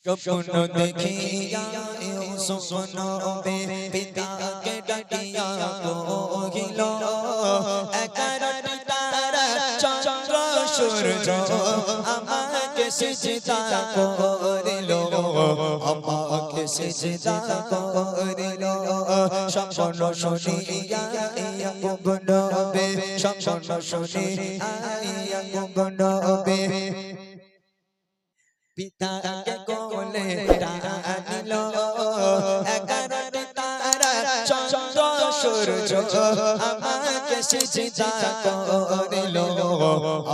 স্বপ্ন দেখিয়া ইউসুফ নবী পিতাকে ডাকিয়া কহিল, 11টি তারা চন্দ্র সূর্য আমাকে সিজদা করিল, আমাকে সিজদা করিল। স্বপ্ন শুনিয়া ইয়াকুব নবী, স্বপ্ন শুনিয়া ইয়াকুব নবী পিতাকে কোলে টানিল, 11টি তারা চন্দ্র সূর্য আমাকে সিজদা করিল,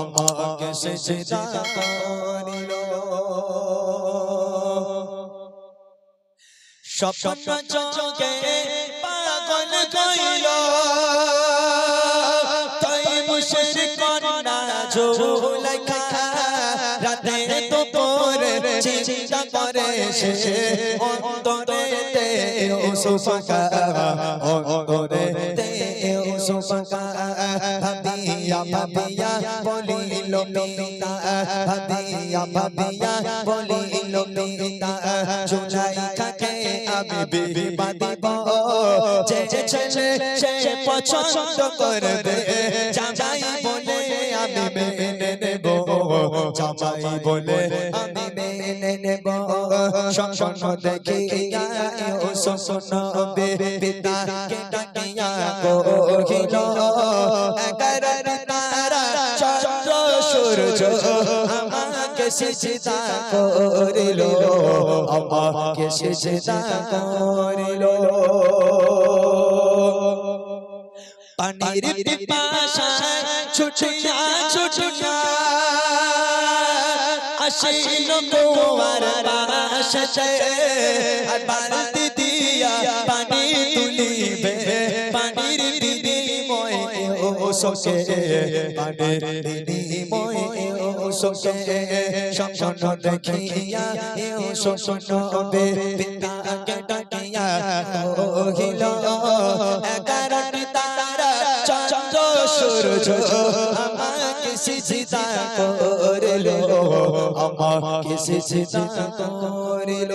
আমাকে সিজদা করিল। স্বপ্ন চোখে পাগল কইল, তাই মুশরিক কন্যা জুলাইখা রাতে দুপুরে চিন্তা করে সে অন্তরেতে ইউসুফকা, অন্তরেতে ইউসুফকা ভাবিয়া ভাবিয়া বলিল পিতা, ভাবিয়া ভাবিয়া বলিল পিতা, জুলাইখাকে আমি বিবাহ দিব, যে ছেলে সে পছন্দ করবে জামাই বলে আমি মেনে নেব, জামাই বলে আমি মেনে নেব। স্বপ্ন দেখিয়া ইউসুফ নবী পিতাকে ডাকিয়া কহিল, 11টি তারা চন্দ্র সূর্য আমাকে সিজদা করিল, আমাকে সিজদা করিল। পানির পিপাসায় ছুটিয়া ছুটিয়া আসিল কুয়ার পাশে, আর বালতি দিয়া পানি তুলিবে, পানির বিনিময়ে ইউসুফকে, পানির বিনিময়ে ইউসুফকে। স্বপ্ন দেখিয়া ইউসুফ নবী পিতাকে ডাকিয়া কহিল, 11টি তারা চন্দ্র সূর্য আমাকে সিজদা করিল, আমাকে সিজদা করিল।